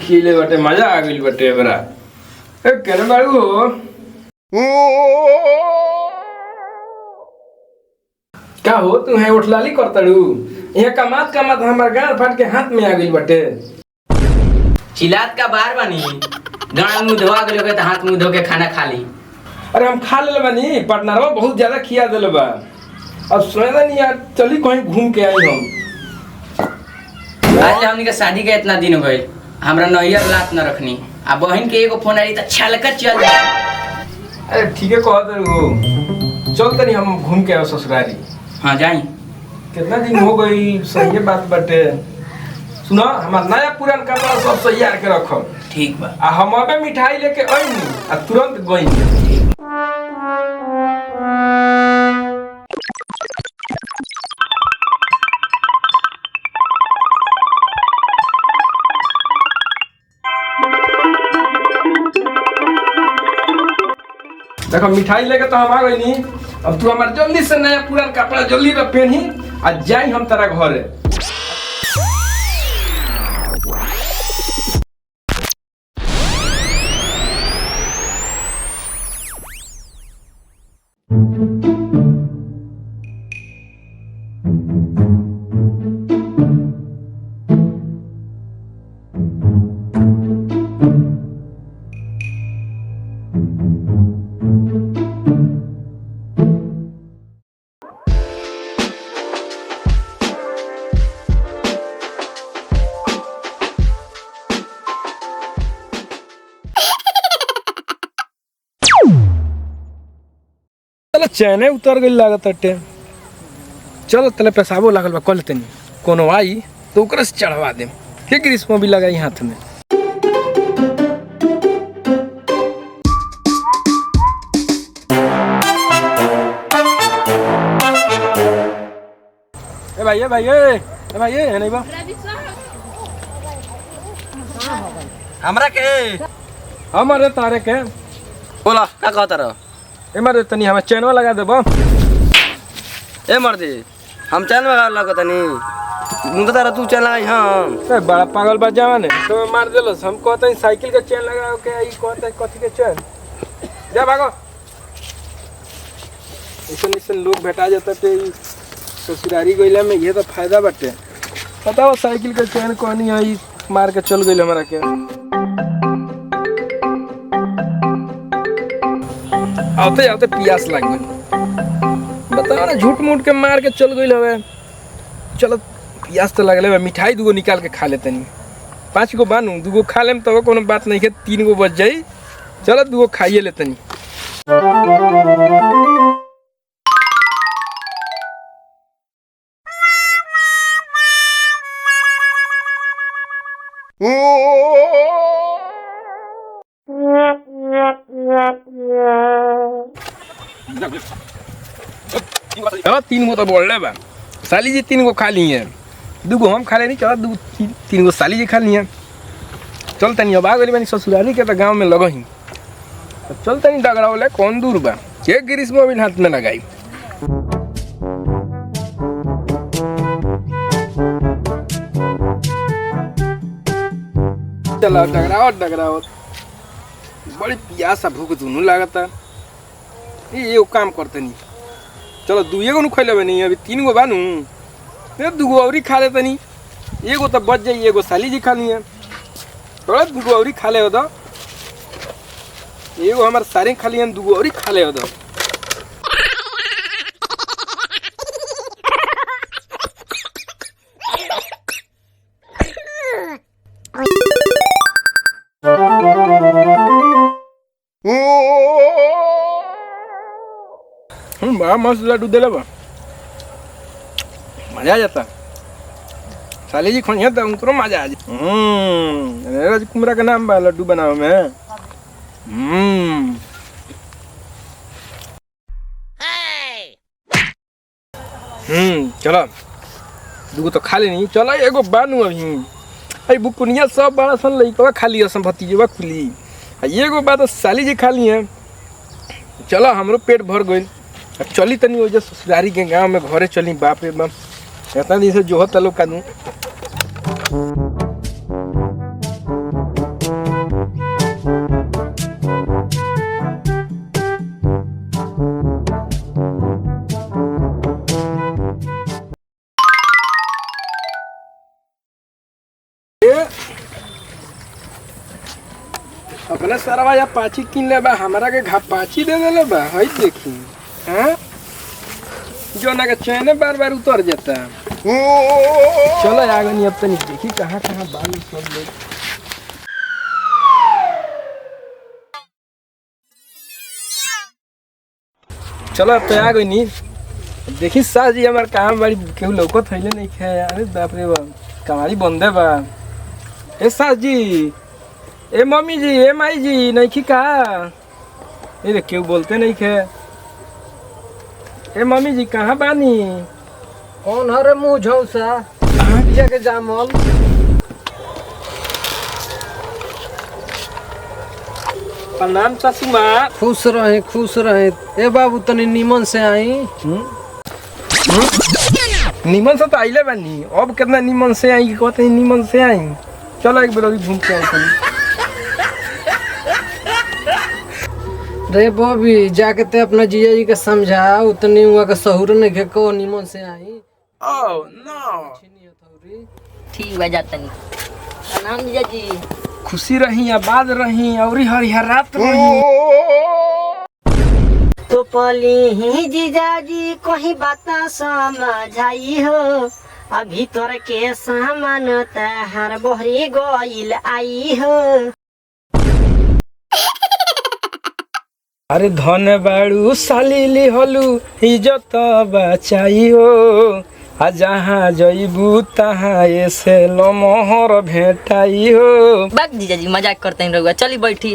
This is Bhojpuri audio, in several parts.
खिले बटे मजा आ गई बटे बरा ए केन बाड़ू का हो तू है उठलाली करतड़ू यहाँ कमात कमात हमार गाल फाट के हाथ में आ गई बटे चिल्लात का बार बनी गाँव मुँह धोआ गए तो हाथ मुँह धो के खाना खा ली। अरे हम खा ले बनी पार्टनरवा बहुत ज्यादा खिया दिल बा अब सोचा नहीं यार चली कहीं घूम के आई हम आज हमनी के शादी के इतना दिन हो गए हमरा नैयर लात न रखनी आ बहन के एगो फोन आई त छलका चल जा। अरे ठीक है कहत हो चल तनी हम घूम के आओ ससुरारी। हाँ जाई कितना दिन हो गई सही बात बटे सुनो हमार नया पुरान कपड़ा सब तैयार के रखो ठीक बा आ हम अबे मिठाई लेके आईनी आ तुरंत गईनी। देखो मिठाई लेके तो हम आ गई नी अब तू हमार जल्दी से नया पुरान कपड़ा जल्दी में पहनी आ जाई हम तेरा घरे। चैने उतर गई लागत अट्टे चलो तले पेशाबो लागल बा कल तनी कोनो आई तो ओकरा से चढ़वा देम के ग्रीष्म भी लगाई हाथ में। ए भाई है नहीं बा हमरा के हमारे तारे के बोला का कहता रहो ए मर्दे तनी हमें चैनवा लगा देबो ए मर्दे हम चैन में लगा तनी मुंह तारा तू चैन लगाई। हां ए बड़ा पागल बा जवान है तो मार देलस हम कहते साइकिल के चैन लगाओ के ई कहते कथि के चैन जा भागो ऐसे लोग भेटा जाता ते ससुरारी गइला में ये तो फायदा बाटे बताओ साइकिल के चैन कोनी है मार के चल गइल हमरा के आते आते पियास लग गई बताओ ना झूठ मूठ के मार के चल गई हवे चलो पियास तो लगले मिठाई दूगो निकाल के खा लेते नहीं 5 गो बानू दूगो खा लेम तब कोनो बात नहीं है 3 गो बच जाई चलो दूगो खाइए लेते नहीं। अब 3 गो तो बोल रहे बा साली जी 3 गो खा ली है 2 गो हम खा ले नहीं चलो 3 गो साली जी खा ली है चल तनी अब आ गई बनी ससुराली के तो गांव में लगही चल तनी डगरावले कौन दूर बा के ग्रीष्म भी हाथ में लगाई। चला डगरावत बड़ी प्यासा भूख दोनों लागता ये काम करते नहीं चलो 2 गो खैले नहीं अभी 3 गो बानू 2 गो और खा लेते नहीं एगो तो बच जाइए एगो साली जी खा ली है थोड़ा 2 गो और खा ले हो एगो हमारे सारे खा लिए 2 गो और खा ले हो बड़ा मस्त लड्डू दिले बा मजा आ जाता साली जी खोनिया तो उनको मजा आ जाए। राजकुमरा का नाम बा लड्डू बनाओ में चलो 2 गो तो खा लेनी चलो एगो बानू अभी अरे बुकुनिया सब बड़ा सन लइकवा खा लिया सन भतीजवा खुली एगो बात साली जी खा ली है चलो हमरो पेट भर गई अब चली तनी वजह ससुरारी के गांव में घरे चली बाप रे बाप इतना दिन से जो होता लोग कानू सरवा या पाची किन ले बा हमरा के घापाची दे देले बा हई देखी हैं जो ना के चैन बार बार उतर जाता। चलो आगे अब तनी देखी कहाँ कहाँ बाल सब लोग। चलो अब तो आ गई नी देखी सास जी हमार कहाँ बड़ी केहू लौकत थैले नहीं खे। अरे बाप रे बाप कमारी बंदे बा। ए सास जी ए मम्मी जी ए माई जी नहीं खी का ये क्यों बोलते नहीं खे। ए मम्मी जी कहाँ बानी। कौन हरे मुँह झौसा के जामल। प्रणाम सासू माँ। खुश रहे। ए बाबू तनी नीमन से आई। नीमन से तो आइले बानी अब कितना नीमन से आई कहते हैं नीमन से आई। चलो एक बार अभी घूम के आई। रे बॉबी जाके ते अपना जीजा जी के समझा उतनी हुआ के सहूर नहीं के को नीमन से आई। ओह नो ठीक बा जातनी। प्रणाम जीजा जी। खुशी रही आबाद रही और हरिहरात रही। तो पली ही जीजा जी कहीं बात समझाई हो अभी तोर के सामान हर बोहरी गोइल आई हो। अरे धन बाड़ू साली हलू इज्जत बचाई हो आ जहाँ जइबू तहाँ ऐसे लमहर भेटाई हो। बात जीजा जी मजाक करते हैं रहुआ चली बैठी।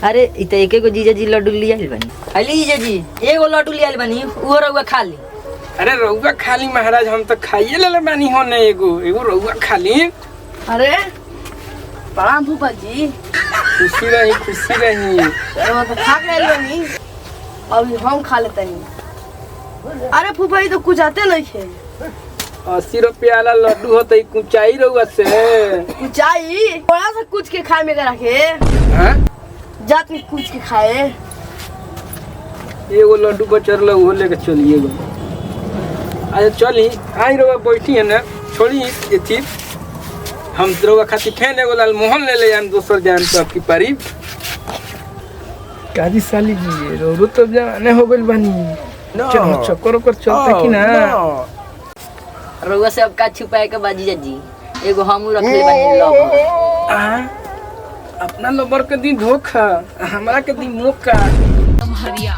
अरे इत एके गो जीजा जी लड्डू लिया बनी। अली जीजा जी एगो लड्डू लिया बनी वो रहुआ खा ली। अरे रउआ खाली महाराज हम तो खाइए ले बानी हो न एगो रउआ खाली। अरे प्रणाम फूफा जी। खुशी रही तो खा के आइल बानी अभी हम खा लेतनी। अरे फूफा जी तो कुछ आते नहीं खे। 80 रुपया वाला लड्डू होता कुचाई रउआ से कुछ आई थोड़ा सा कुछ के खाए में रखे हाँ? जात में कुछ के खाए। एगो लड्डू बचर लो वो लेके चलिए गो। अच्छा चली आई रउआ बैठी है ना छोड़ी ये चीज हम रउआ खातिर फेन एगो लाल मोहन ले आन दोसर जान तो आपकी पारी। काजी साली जी रो तो जाने हो गइल बानी। चलो चक्कर कर चलता कि ना। रहुआ से अब का छुपाए के बाजी जी एगो हमू रख ले बानी लव। अपना लबर के दी धोखा हमरा के दी मौका। हरिया